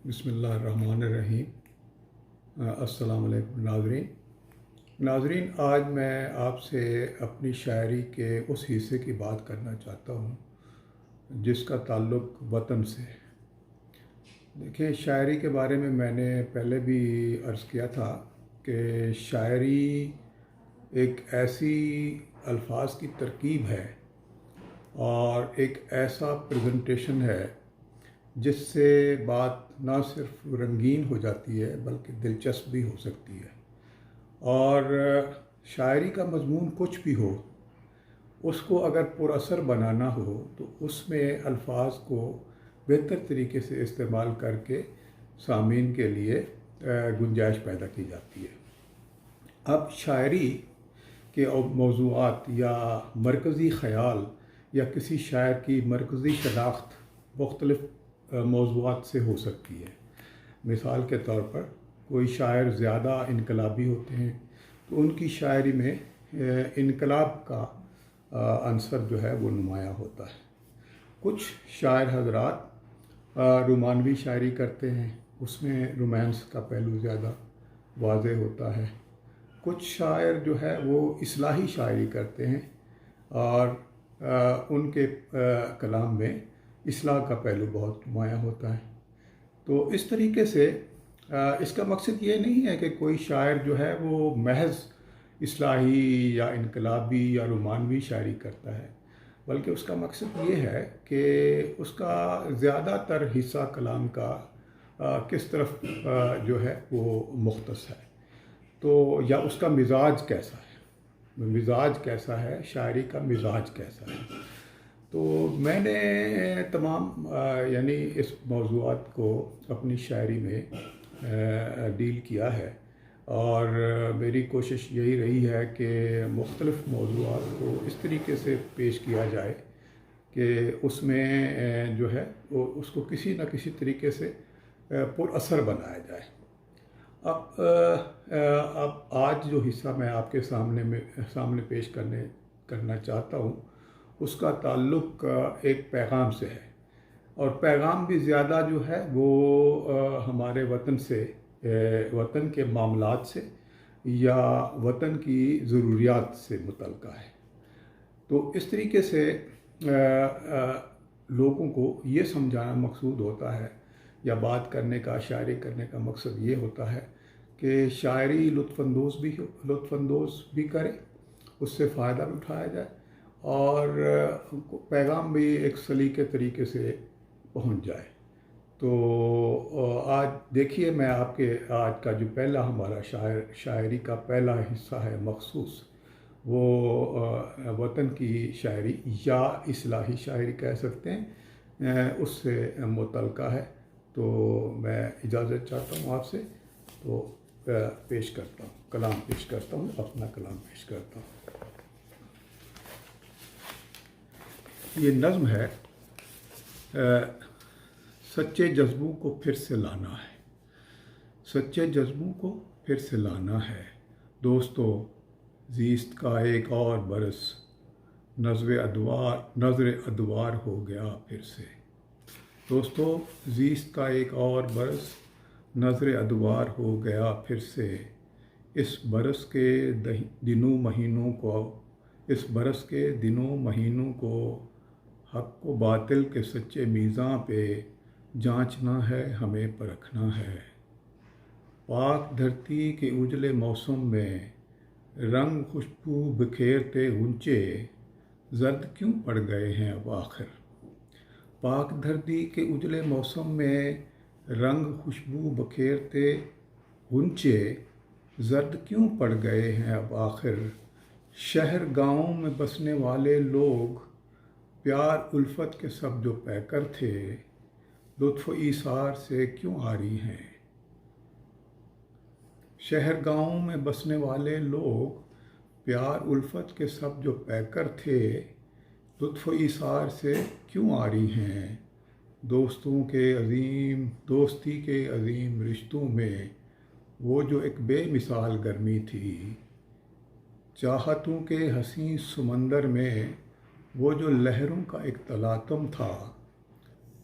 बिस्मिल्लाहिर्रहमानिर्रहीम। अस्सलाम वालेकुम नाज़रीन, आज मैं आपसे अपनी शायरी के उस हिस्से की बात करना चाहता हूँ जिसका ताल्लुक़ वतन से है। देखिए, शायरी के बारे में मैंने पहले भी अर्ज़ किया था कि शायरी एक ऐसी अल्फाज की तरकीब है और एक ऐसा प्रेजेंटेशन है जिससे बात ना सिर्फ रंगीन हो जाती है बल्कि दिलचस्प भी हो सकती है। और शायरी का मज़मून कुछ भी हो, उसको अगर पुरअसर बनाना हो तो उसमें अल्फाज को बेहतर तरीके से इस्तेमाल करके सामीन के लिए गुंजाइश पैदा की जाती है। अब शायरी के मौज़ूआत या मरकज़ी ख़याल या किसी शायर की मरकज़ी शनाख्त मुख्तलिफ़ मौज़ूआत से हो सकती है। मिसाल के तौर पर कोई शायर ज़्यादा इनकलाबी होते हैं तो उनकी शायरी में इनकलाब का अंसर जो है वो नुमायाँ होता है। कुछ शायर हज़रात रोमानवी शायरी करते हैं, उसमें रोमांस का पहलू ज़्यादा वाज़ेह होता है। कुछ शायर जो है वो इस्लाही शायरी करते हैं और उनके कलाम में इस्लाह का पहलू बहुत नुमायाँ होता है। तो इस तरीके से इसका मकसद ये नहीं है कि कोई शायर जो है वो महज इस्लाही या इनकलाबी या रोमानवी शायरी करता है, बल्कि उसका मकसद ये है कि उसका ज़्यादातर हिस्सा कलाम का किस तरफ जो है वो मुख्तस है, तो या उसका मिजाज कैसा है, मिजाज कैसा है, शायरी का मिजाज कैसा है। तो मैंने तमाम यानी इस मौज़ूआत को अपनी शायरी में डील किया है और मेरी कोशिश यही रही है कि मुख्तलिफ़ मौज़ूआत को इस तरीके से पेश किया जाए कि उसमें जो है वो उसको किसी न किसी तरीके से पुरअसर बनाया जाए। अब आज जो हिस्सा मैं आपके सामने पेश करना चाहता हूँ उसका ताल्लुक़ एक पैगाम से है और पैगाम भी ज़्यादा जो है वो हमारे वतन से, वतन के मामलात से या वतन की ज़रूरियात से मुतल्लिक़ है। तो इस तरीके से लोगों को ये समझाना मकसूद होता है या बात करने का, शायरी करने का मकसद ये होता है कि शायरी लुत्फ़अंदोज़ भी करे, उससे फ़ायदा भी उठाया जाए और पैगाम भी एक सलीके तरीके से पहुंच जाए। तो आज देखिए, मैं आपके आज का जो पहला हमारा शायरी का पहला हिस्सा है मखसूस, वो वतन की शायरी या इस्लाही शायरी कह सकते हैं, उससे मुतल्लिक़ है। तो मैं इजाज़त चाहता हूँ आपसे, तो पेश करता हूँ, कलाम पेश करता हूँ, अपना कलाम पेश करता हूँ। ये नज़्म है, सच्चे जज्बों को फिर से लाना है, सच्चे जज्बों को फिर से लाना है। दोस्तों, ज़ीस्त का एक और बरस नज़र अदवार हो गया फिर से। दोस्तों, ज़ीस्त का एक और बरस नज़र अदवार हो गया फिर से। इस बरस के दिनों महीनों को हक़ व बातिल के सच्चे मीज़ान पे जांचना है, हमें परखना है। पाक धरती के उजले मौसम में रंग खुशबू बिखेरते गुंचे जर्द क्यों पड़ गए हैं अब आखिर। पाक धरती के उजले मौसम में रंग खुशबू बिखेरते गुंचे जर्द क्यों पड़ गए हैं अब आखिर। शहर गाँव में बसने वाले लोग प्यार उल्फत के सब जो पैकर थे, लुत्फ़ ईसार से क्यों आरी हैं। शहर गाँव में बसने वाले लोग प्यार उल्फत के सब जो पैकर थे, लुत्फ़ ईसार से क्यों आरी हैं। दोस्ती के अजीम रिश्तों में वो जो एक बेमिसाल गर्मी थी। चाहतों के हसीन समंदर में वो जो लहरों का एक तलातम था।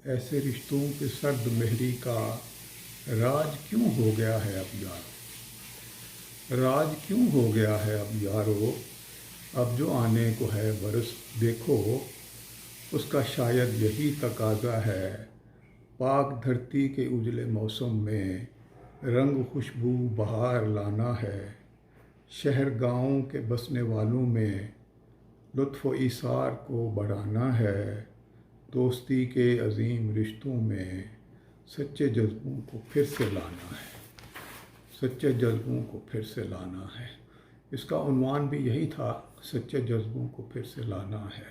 ऐसे रिश्तों के सर्द महरी का राज क्यों हो गया है अब यारो, राज क्यों हो गया है अब यारो, अब जो आने को है बरस देखो, उसका शायद यही तकाजा है, पाक धरती के उजले मौसम में रंग खुशबू बहार लाना है, शहर गाँव के बसने वालों में लुत्फ़ व ईसार को बढ़ाना है, दोस्ती के अजीम रिश्तों में सच्चे जज्बों को फिर से लाना है, सच्चे जज्बों को फिर से लाना है। इसका उन्वान भी यही था, सच्चे जज्बों को फिर से लाना है,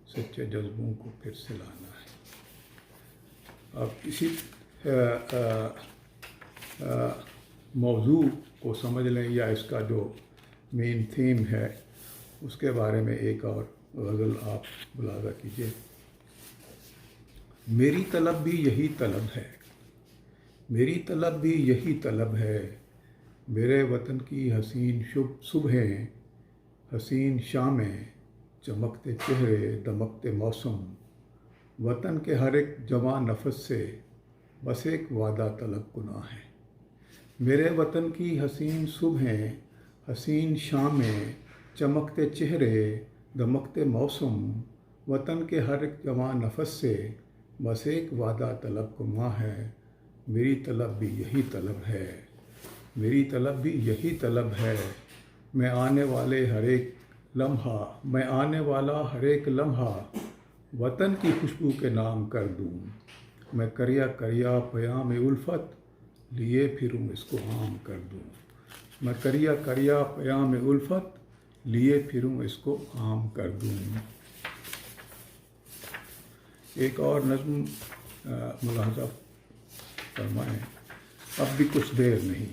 सच्चे जज्बों को फिर से लाना है। अब इसी मौजू को समझ लें या इसका जो मेन थीम है उसके बारे में एक और गज़ल आप मुलाज़ा कीजिए। मेरी तलब भी यही तलब है, मेरी तलब भी यही तलब है, मेरे वतन की हसीन शुभ सुबहें, हसीन शामें, चमकते चेहरे दमकते मौसम, वतन के हर एक जवां नफस से बस एक वादा तलब कुना है। मेरे वतन की हसीन सुबहें, हसीन शामें, चमकते चेहरे दमकते मौसम, वतन के हर एक जवां नफस से बस एक वादा तलब कुना है। मेरी तलब भी यही तलब है, मेरी तलब भी यही तलब है, मैं आने वाले हर एक लम्हा, मैं आने वाला हर एक लम्हा वतन की खुशबू के नाम कर दूँ। मैं करिया करिया पयाम उल्फत लिए फिरूँ इसको आम कर दूँ। मैं करिया करिया पयाम उल्फत लिए फिरूँ इसको आम कर दूँ। एक और नज़्म मुलाहज़ा फरमाएं। अब भी कुछ देर नहीं,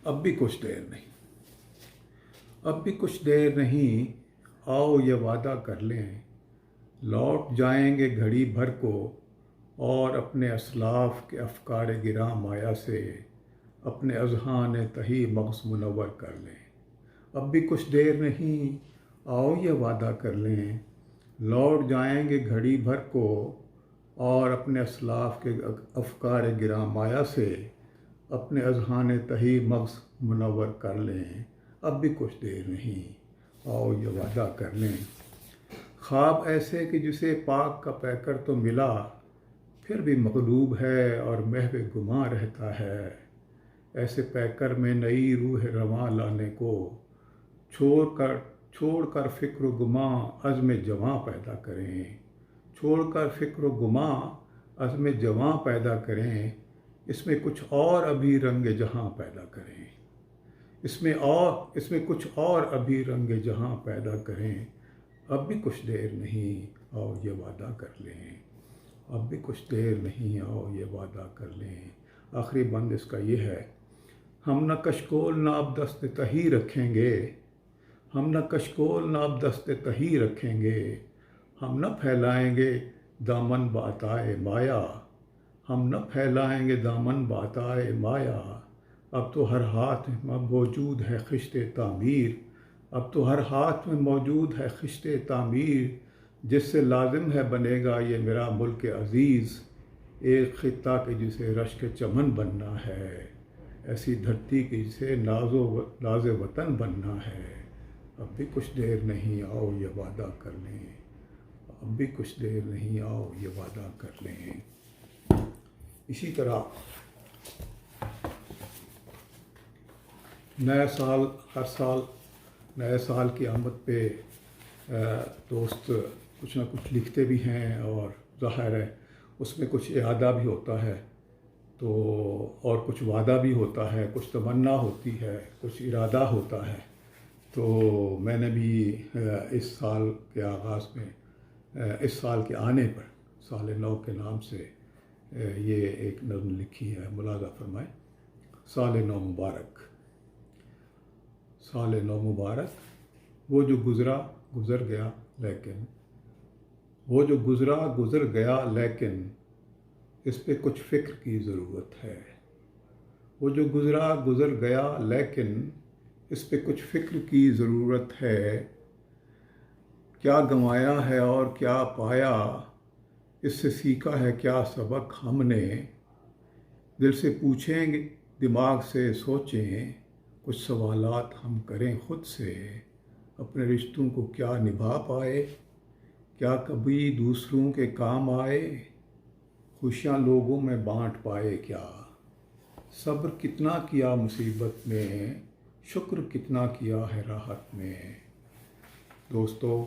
अब भी कुछ देर नहीं, अब भी कुछ देर नहीं, आओ ये वादा कर लें, लौट जाएंगे घड़ी भर को और अपने असलाफ के अफ़कार गिरां माया से अपने अज़हान तही मग़ज़ मुनव्वर कर लें। अब भी कुछ देर नहीं, आओ ये वादा कर लें, लौट जाएंगे घड़ी भर को और अपने असलाफ के अफ़कार गिरां माया से अपने अज़हान तही मग़ज़ मुनव्वर कर लें। अब भी कुछ देर नहीं, आओ ये वादा कर लें। ख्वाब ऐसे कि जिसे पाक का पैकर तो मिला, फिर भी मग़लूब है और महव गुमां रहता है, ऐसे पैकर में नई रूह रवां लाने को छोड़कर फ़िक्र गुमां अज़्म जवां पैदा करें, छोड़कर फ़िक्र गुमां अज़्म जवां पैदा करें, इसमें कुछ और अभी रंग जहां पैदा करें, इसमें कुछ और अभी रंग जहां पैदा करें। अब भी कुछ देर नहीं, आओ ये वादा कर लें, अब भी कुछ देर नहीं, आओ ये वादा कर लें। आखिरी बंद इसका ये है, हम न कशकोल न अब दस्त तही रखेंगे, हम न कशकोल न अब दस्त तही रखेंगे, हम न फैलाएंगे दामन बाताए माया, हम न फैलाएंगे दामन बाताए माया। अब तो हर हाथ में मौजूद है खिश्ते तामीर, अब तो हर हाथ में मौजूद है खिश्ते तामीर, जिससे लाजिम है बनेगा ये मेरा मुल्क अज़ीज़, एक ख़ित्ता के जिसे रश्क चमन बनना है, ऐसी धरती की जिसे नाज़ वतन बनना है। अब भी कुछ देर नहीं, आओ ये वादा कर लें, अब भी कुछ देर नहीं, आओ ये वादा कर लें। इसी तरह नया साल, हर साल नए साल की आमद पे दोस्त कुछ ना कुछ लिखते भी हैं और ज़ाहिर है उसमें कुछ इरादा भी होता है, तो और कुछ वादा भी होता है, कुछ तमन्ना होती है, कुछ इरादा होता है। तो मैंने भी इस साल के आगाज़ में, इस साल के आने पर साल नौ के नाम से ये एक नज़्म लिखी है, मुलाज़ा फरमाएं। साल नौ मुबारक, साल नौ मुबारक, वो जो गुज़रा गुज़र गया लेकिन, वो जो गुज़रा गुज़र गया लेकिन इस पे कुछ फ़िक्र की ज़रूरत है, वो जो गुज़रा गुज़र गया लेकिन इस पे कुछ फ़िक्र की ज़रूरत है, क्या गंवाया है और क्या पाया, इससे सीखा है क्या सबक हमने, दिल से पूछेंगे, दिमाग से सोचें, कुछ सवालात हम करें खुद से। अपने रिश्तों को क्या निभा पाए, क्या कभी दूसरों के काम आए, खुशियाँ लोगों में बांट पाए क्या। सब्र कितना किया मुसीबत में, शुक्र कितना किया है राहत में। दोस्तों,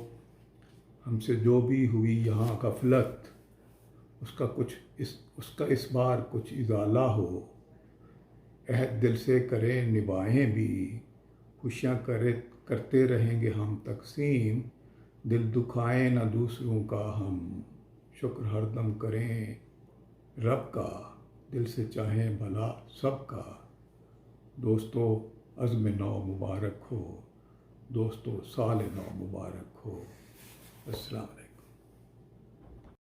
हमसे जो भी हुई यहाँ गफलत, उसका इस बार कुछ इजाला हो। अहद दिल से करें निभाएं भी, खुशियाँ करते रहेंगे हम तकसीम। दिल दुखाएं ना दूसरों का हम, शुक्र हरदम करें रब का, दिल से चाहें भला सबका। दोस्तों, अज़्म नौ मुबारक हो, दोस्तों साल नौ मुबारक हो। अस्सलाम वालेकुम।